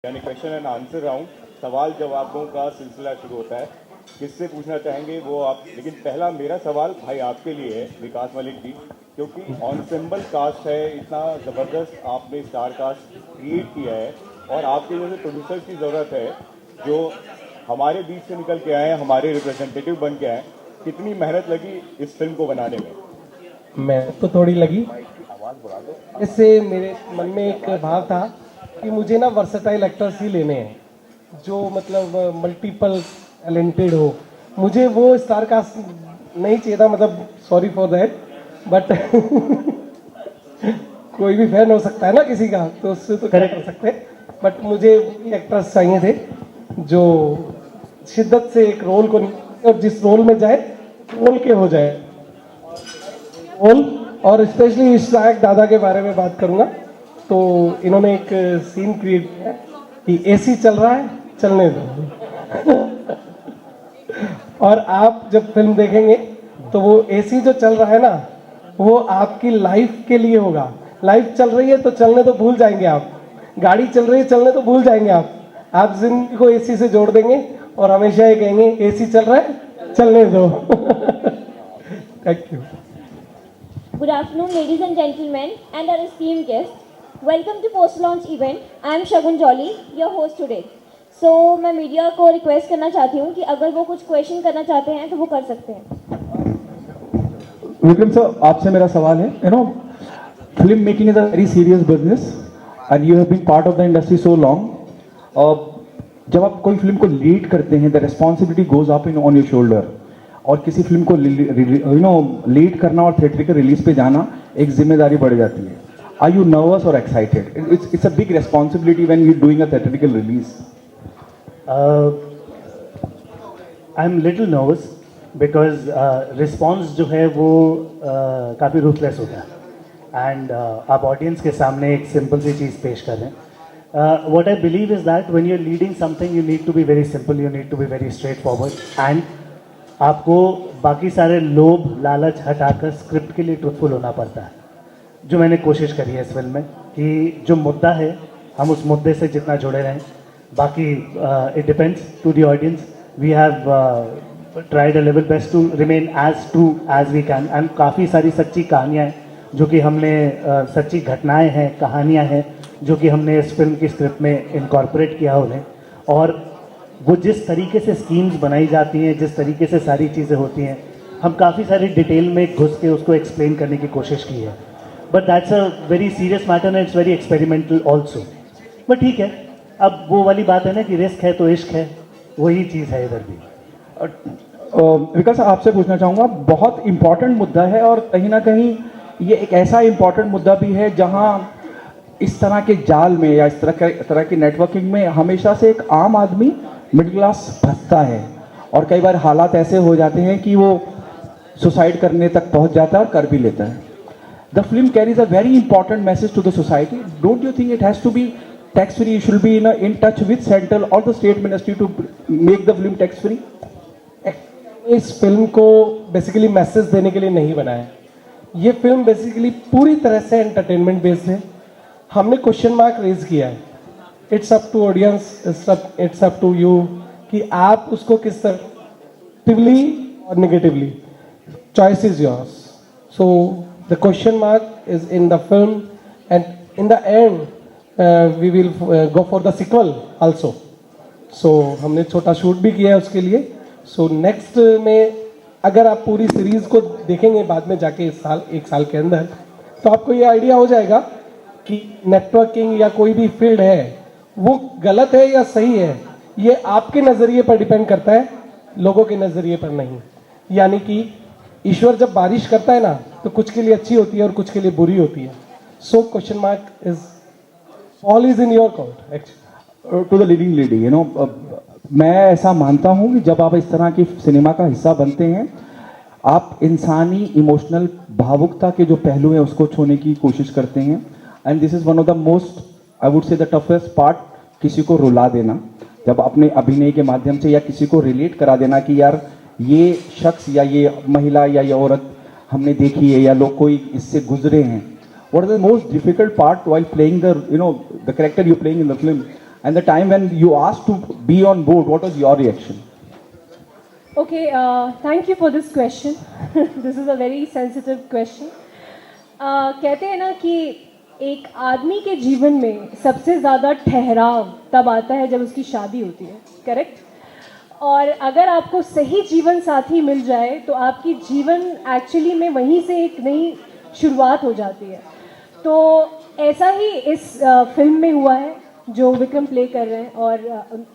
यानी question and answer round, सवाल जवाबों का सिलसिला शुरू होता है। किससे पूछना चाहेंगे वो आप, लेकिन पहला मेरा सवाल भाई आपके लिए है विकास मलिक जी, क्योंकि ऑनसेम्बल कास्ट है, इतना ज़बरदस्त आपने स्टार कास्ट क्रिएट किया है और आपके जैसे प्रोड्यूसर्स की ज़रूरत है जो हमारे बीच से निकल के आए हैं, हमारे रिप्रेजेंटेटिव बन के आए। कितनी मेहनत लगी इस फिल्म को बनाने में? मेहनत तो थोड़ी लगी। इससे मेरे मन में एक भाव था कि मुझे ना वर्सेटाइल एक्टर्स ही लेने हैं जो मतलब मल्टीपल टैलेंटेड हो। मुझे वो स्टार कास्ट नहीं चाहिए था, मतलब सॉरी फॉर दैट, बट कोई भी फैन हो सकता है ना किसी का, तो उससे तो क्या कर सकते हैं। बट मुझे एक्टर्स चाहिए थे जो शिद्दत से एक रोल को, और जिस रोल में जाए रोल के हो जाए रोल। और स्पेशली इशराक दादा के बारे में बात करूंगा तो इन्होंने एक सीन क्रिएट किया कि एसी चल रहा है, चलने दो। और आप जब फिल्म देखेंगे तो वो एसी जो चल रहा है ना, वो आपकी लाइफ के लिए होगा। लाइफ चल रही है तो चलने तो भूल जाएंगे आप, गाड़ी चल रही है चलने तो भूल जाएंगे आप जिंदगी को एसी से जोड़ देंगे और हमेशा ये कहेंगे एसी चल रहा है, चलने दो। Thank you. Good afternoon, ladies and gentlemen, and our esteemed guests. Welcome to post-launch event. I am Shagun Jolly, your host today. So, मैं मीडिया को रिक्वेस्ट करना चाहती हूँ कि अगर वो कुछ क्वेश्चन करना चाहते हैं तो वो कर सकते हैं। विक्रम सर, आपसे मेरा सवाल है, film making is a very serious business and you have been part of the industry so long. जब आप कोई फिल्म को लीड करते हैं, the responsibility goes up on your shoulder, और किसी फिल्म को लीड करना और थिएट्रिकल रिलीज पे जाना एक जिम्मेदारी बढ़ जाती है। आर यू नर्वस और excited? It's a big responsibility when you doing a theatrical release. I am little nervous because response जो है वो काफ़ी रूथलेस होता है एंड आप ऑडियंस के सामने एक सिंपल सी चीज़ पेश कर रहे हैं। What I believe is that when you are leading something you need to be very simple, you need to be very straightforward and आपको बाकी सारे लोभ लालच हटाकर स्क्रिप्ट के लिए ट्रूथफुल होना पड़ता है, जो मैंने कोशिश करी है इस फिल्म में कि जो मुद्दा है हम उस मुद्दे से जितना जुड़े रहें। बाकी it depends to the audience. We have tried a level best to remain as true as we can and काफ़ी सारी सच्ची कहानियाँ हैं जो कि हमने सच्ची घटनाएँ हैं, कहानियाँ हैं जो कि हमने इस फिल्म की स्क्रिप्ट में इनकॉर्पोरेट किया उन्हें। और वो जिस तरीके से स्कीम्स बनाई जाती हैं, जिस तरीके से सारी चीज़ें होती हैं, हम काफ़ी सारी डिटेल में घुस के उसको एक्सप्लेन करने की कोशिश की है। But that's a very serious matter and it's very experimental also. But ठीक है, अब वो वाली बात है ना कि रिस्क है तो इश्क है, वही चीज़ है इधर भी। विकास, आपसे पूछना चाहूँगा, बहुत इंपॉर्टेंट मुद्दा है और कहीं ना कहीं ये एक ऐसा इंपॉर्टेंट मुद्दा भी है जहाँ इस तरह के जाल में या इस तरह की नेटवर्किंग में हमेशा से एक आम आदमी मिडिल क्लास फंसता है और कई बार हालात ऐसे हो जाते हैं कि वो सुसाइड करने तक पहुंच जाता है और कर भी लेता है। The film carries a very important message to the society. Don't you think it has to be tax free? You should be in touch with central और the state ministry to make the film tax free. इस film को basically message देने के लिए नहीं बनाया। ये film basically पूरी तरह से एंटरटेनमेंट बेस्ड है। हमने क्वेश्चन मार्क रेज किया है। It's up to audience, it's up to you कि आप उसको किस तरह पॉजिटिवली और negatively, choice is yours. So the question mark is in the film and in the end we will go for the sequel also. सो हमने छोटा shoot भी किया है उसके लिए। सो नेक्स्ट में अगर आप पूरी सीरीज को देखेंगे बाद में जाके इस साल, एक साल के अंदर, तो आपको ये आइडिया हो जाएगा कि नेटवर्किंग या कोई भी फील्ड है वो गलत है या सही है, ये आपके नज़रिए पर डिपेंड करता है, लोगों के नज़रिए पर नहीं। यानी कि ईश्वर जब बारिश करता है ना तो कुछ के लिए अच्छी होती है और कुछ के लिए बुरी होती है। So question mark is all is in your count actually. To the living lady, मैं ऐसा मानता हूँ कि जब आप इस तरह की सिनेमा का हिस्सा बनते हैं, आप इंसानी इमोशनल भावुकता के जो पहलू हैं उसको छूने की कोशिश करते हैं। And this is one of the most, I would say the toughest part, किसी को रुला देना, जब अपने अभिनय के माध्यम से या किसी को रिलेट करा देना कि यार ये शख्स या ये महिला या ये औरत हमने देखी है या लोग कोई इससे गुजरे हैं। What is the most difficult part while playing the the character you playing in the film? and the time when you asked to be on board, what was your reaction? Okay, thank you for this question. This is a very sensitive question. कहते हैं ना कि एक आदमी के जीवन में सबसे ज़्यादा ठहराव तब आता है जब उसकी शादी होती है, करेक्ट? और अगर आपको सही जीवन साथी मिल जाए तो आपकी जीवन एक्चुअली में वहीं से एक नई शुरुआत हो जाती है. तो ऐसा ही इस फिल्म में हुआ है जो विक्रम प्ले कर रहे हैं. और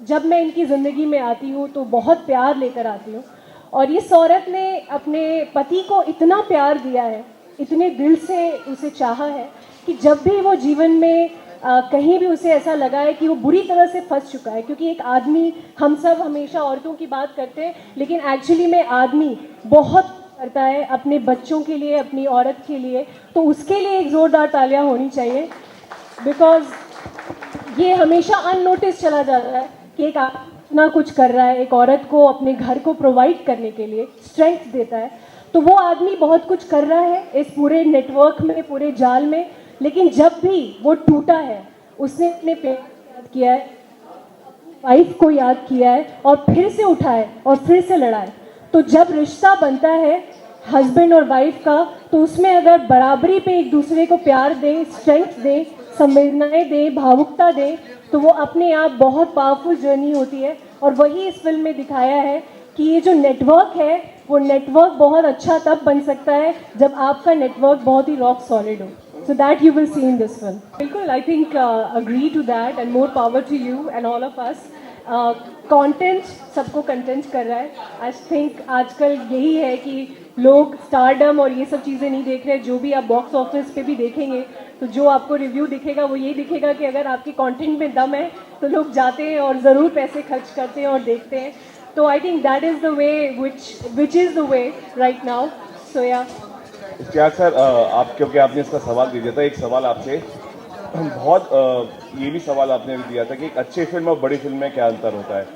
जब मैं इनकी ज़िंदगी में आती हूँ तो बहुत प्यार लेकर आती हूँ. और इस औरत ने अपने पति को इतना प्यार दिया है, इतने दिल से उसे चाहा है कि जब भी वो जीवन में कहीं भी उसे ऐसा लगा है कि वो बुरी तरह से फंस चुका है. क्योंकि एक आदमी, हम सब हमेशा औरतों की बात करते हैं, लेकिन एक्चुअली में आदमी बहुत करता है अपने बच्चों के लिए, अपनी औरत के लिए. तो उसके लिए एक ज़ोरदार तालियां होनी चाहिए, बिकॉज ये हमेशा अननोटिस चला जा रहा है कि एक इतना कुछ कर रहा है, एक औरत को अपने घर को प्रोवाइड करने के लिए स्ट्रेंथ देता है. तो वो आदमी बहुत कुछ कर रहा है इस पूरे नेटवर्क में, पूरे जाल में. लेकिन जब भी वो टूटा है, उसने अपने पेरेंट्स को याद किया है, वाइफ को याद किया है, और फिर से उठा है और फिर से लड़ा है. तो जब रिश्ता बनता है हस्बैंड और वाइफ का, तो उसमें अगर बराबरी पे एक दूसरे को प्यार दें, स्ट्रेंथ दें, संवेदनाएं दें, भावुकता दें, तो वो अपने आप बहुत पावरफुल जर्नी होती है. और वही इस फिल्म में दिखाया है कि ये जो नेटवर्क है, वो नेटवर्क बहुत अच्छा तब बन सकता है जब आपका नेटवर्क बहुत ही रॉक सॉलिड हो. So that you will see in this film. बिल्कुल, I think agree to that and more power to you and all of us. Content सबको कंटेंट कर रहा है. I think आजकल यही है कि लोग स्टारडम और ये सब चीज़ें नहीं देख रहे. जो भी आप बॉक्स ऑफिस पे भी देखेंगे तो जो आपको रिव्यू दिखेगा वो ये दिखेगा कि अगर आपके कंटेंट में दम है तो लोग जाते हैं और ज़रूर पैसे खर्च करते हैं और देखते हैं. तो I think that is the way which is the way right now. So yeah Ishtiaq sir, आप क्योंकि आपने इसका सवाल दे दिया था, एक सवाल आपसे बहुत ये भी सवाल आपने दिया था कि एक अच्छी फिल्म और बड़ी फिल्म में क्या अंतर होता है.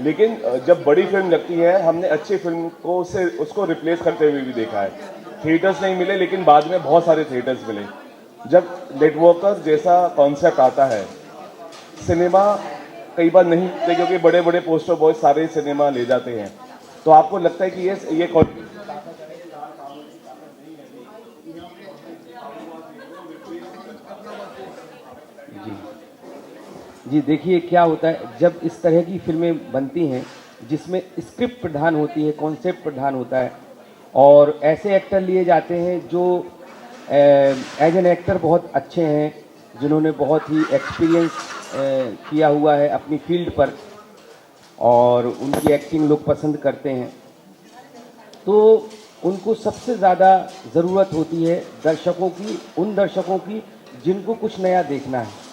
लेकिन जब बड़ी फिल्म लगती है, हमने अच्छी फिल्म को उसको रिप्लेस करते हुए भी देखा है. थिएटर्स नहीं मिले, लेकिन बाद में बहुत सारे थिएटर्स मिले. जब नेटवर्कर जैसा कॉन्सेप्ट आता है, सिनेमा कई बार नहीं मिलते क्योंकि बड़े बड़े पोस्टर बॉय सारे सिनेमा ले जाते हैं. तो आपको लगता है कि ये जी देखिए क्या होता है जब इस तरह की फिल्में बनती हैं जिसमें स्क्रिप्ट प्रधान होती है, कॉन्सेप्ट प्रधान होता है, और ऐसे एक्टर लिए जाते हैं जो एज एन एक्टर बहुत अच्छे हैं, जिन्होंने बहुत ही एक्सपीरियंस किया हुआ है अपनी फील्ड पर, और उनकी एक्टिंग लोग पसंद करते हैं. तो उनको सबसे ज़्यादा ज़रूरत होती है दर्शकों की, उन दर्शकों की जिनको कुछ नया देखना है.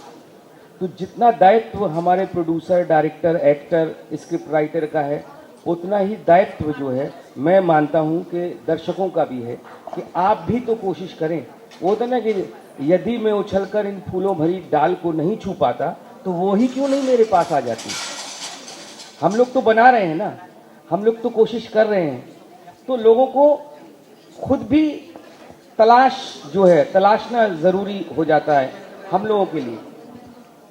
तो जितना दायित्व हमारे producer, director, actor, script writer का है, उतना ही दायित्व जो है मैं मानता हूँ कि दर्शकों का भी है कि आप भी तो कोशिश करें. वो होता ना कि यदि मैं उछलकर इन फूलों भरी डाल को नहीं छू पाता तो वो ही क्यों नहीं मेरे पास आ जाती. हम लोग तो बना रहे हैं ना, हम लोग तो कोशिश कर रहे हैं. तो लोगों को खुद भी तलाशना ज़रूरी हो जाता है हम लोगों के लिए.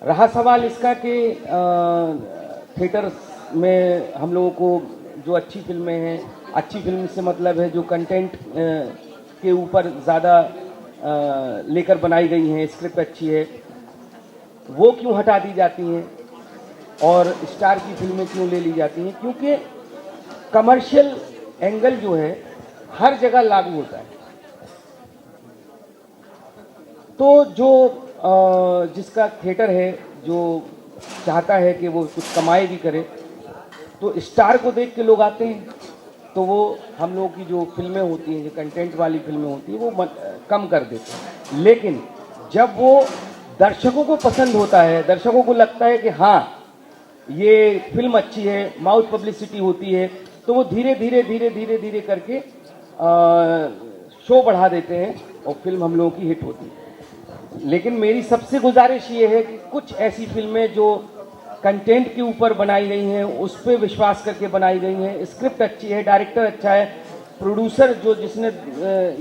रहा सवाल इसका कि थिएटर में हम लोगों को जो अच्छी फिल्में हैं, अच्छी फिल्म से मतलब है जो कंटेंट के ऊपर ज़्यादा लेकर बनाई गई हैं, स्क्रिप्ट अच्छी है, वो क्यों हटा दी जाती हैं और स्टार की फिल्में क्यों ले ली जाती हैं? क्योंकि कमर्शियल एंगल जो है हर जगह लागू होता है. तो जो जिसका थिएटर है, जो चाहता है कि वो कुछ कमाई भी करे, तो स्टार को देख के लोग आते हैं. तो वो हम लोगों की जो फिल्में होती हैं, जो कंटेंट वाली फिल्में होती हैं, वो कम कर देते हैं. लेकिन जब वो दर्शकों को पसंद होता है, दर्शकों को लगता है कि हाँ ये फिल्म अच्छी है, माउथ पब्लिसिटी होती है, तो वो धीरे धीरे करके शो बढ़ा देते हैं और फिल्म हम लोगों की हिट होती है. लेकिन मेरी सबसे गुजारिश ये है कि कुछ ऐसी फिल्में जो कंटेंट के ऊपर बनाई गई हैं, उस पर विश्वास करके बनाई गई हैं, स्क्रिप्ट अच्छी है, डायरेक्टर अच्छा है, प्रोड्यूसर जो जिसने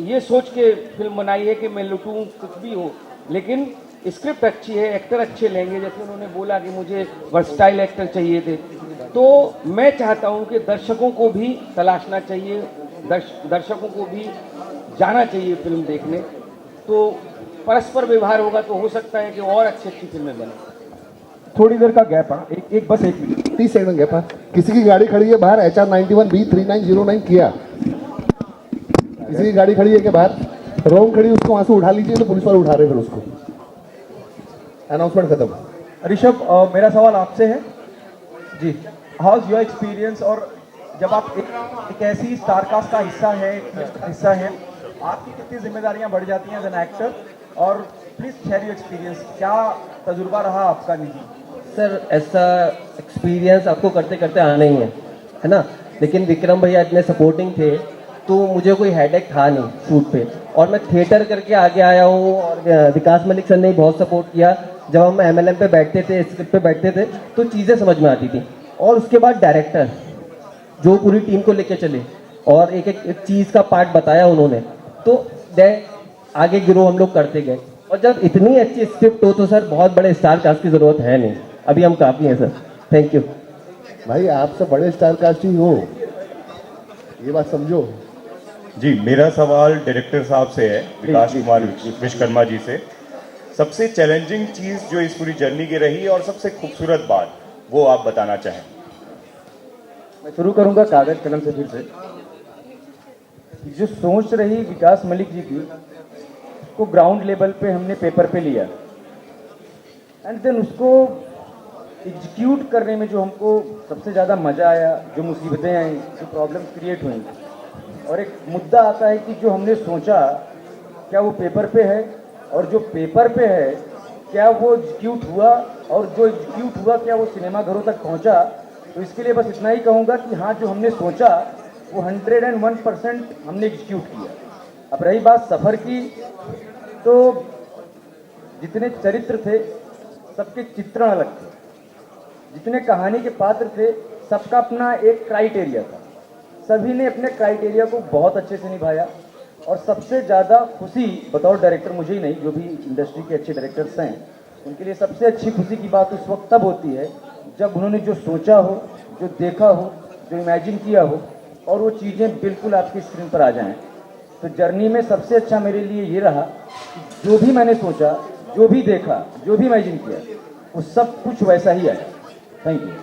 ये सोच के फिल्म बनाई है कि मैं लुटूं कुछ भी हो, लेकिन स्क्रिप्ट अच्छी है, एक्टर अच्छे लेंगे, जैसे उन्होंने बोला कि मुझे वर्सटाइल एक्टर चाहिए थे, तो मैं चाहता हूं कि दर्शकों को भी तलाशना चाहिए, दर्शकों को भी जाना चाहिए फिल्म देखने, तो परस्पर व्यवहार होगा तो हो सकता है कि और अच्छी अच्छी फिल्में बने। थोड़ी देर का गैप है, एक बस 1 मिनट। 30 सेकंड गैप है। किसी की गाड़ी खड़ी है बाहर, HR91B3909 किया, किसी की गाड़ी खड़ी है के बाहर, रॉन्ग खड़ी, उसको वहां से उठा लीजिए, तो पुलिस वाले उठा रहे हैं फिर उसको। अनाउंसमेंट खत्म। ऋषभ, मेरा सवाल आपसे है जी, हाउ इज योर एक्सपीरियंस, और जब आप एक ऐसी स्टार कास्ट का हिस्सा है, आपकी कितनी जिम्मेदारियां बढ़ जाती हैं एज एन एक्टर, और प्लीज शेयर योर एक्सपीरियंस, क्या तजुर्बा रहा आपका निजी? सर ऐसा एक्सपीरियंस आपको करते करते आना ही है ना, लेकिन विक्रम भैया इतने सपोर्टिंग थे तो मुझे कोई हेडेक था नहीं शूट पे, और मैं थिएटर करके आगे आया हूँ, और विकास मलिक सर ने भी बहुत सपोर्ट किया। जब हम MLM पे बैठते थे, स्क्रिप्ट पे बैठते थे, तो चीज़ें समझ में आती थी, और उसके बाद डायरेक्टर जो पूरी टीम को लेके चले और एक चीज़ का पार्ट बताया उन्होंने, तो आगे गिरो हम लोग करते गए, और जब इतनी अच्छी स्क्रिप्ट हो तो सर बहुत बड़े स्टार कास्ट की ज़रूरत है नहीं, अभी हम काफ़ी हैं सर। थैंक यू भाई, आप सब बड़े स्टार कास्ट ही हो, ये बात समझो। जी, मेरा सवाल डायरेक्टर साहब से है, विकास कुमार विश्वकर्मा जी से। सबसे चैलेंजिंग चीज़ जो इस पूरी जर्नी की रही और सबसे खूबसूरत बात, वो आप बताना चाहें। मैं शुरू करूंगा कागज कलम से फिर से। जो सोच रही विकास मलिक जी की, उसको ग्राउंड लेवल पे हमने पेपर पे लिया, एंड देन उसको एग्जीक्यूट करने में जो हमको सबसे ज़्यादा मज़ा आया, जो मुसीबतें आई, जो प्रॉब्लम्स क्रिएट हुई, और एक मुद्दा आता है कि जो हमने सोचा क्या वो पेपर पे है, और जो पेपर पे है क्या वो एग्जीक्यूट हुआ, और जो एग्जीक्यूट हुआ क्या वो सिनेमा घरों तक पहुंचा। तो इसके लिए बस इतना ही कहूँगा कि हाँ, जो हमने सोचा वो 101% हमने एग्जीक्यूट किया। अब रही बात सफ़र की, तो जितने चरित्र थे सबके चित्रण अलग थे, जितने कहानी के पात्र थे सबका अपना एक क्राइटेरिया था, सभी ने अपने क्राइटेरिया को बहुत अच्छे से निभाया। और सबसे ज़्यादा खुशी बतौर डायरेक्टर मुझे ही नहीं, जो भी इंडस्ट्री के अच्छे डायरेक्टर्स हैं उनके लिए सबसे अच्छी खुशी की बात उस वक्त तब होती है जब उन्होंने जो सोचा हो, जो देखा हो, जो इमेजिन किया हो, और वो चीज़ें बिल्कुल आपकी स्क्रीन पर आ जाएं। तो जर्नी में सबसे अच्छा मेरे लिए ये रहा कि जो भी मैंने सोचा, जो भी देखा, जो भी इमेजिन किया, वो सब कुछ वैसा ही आया। Thank you.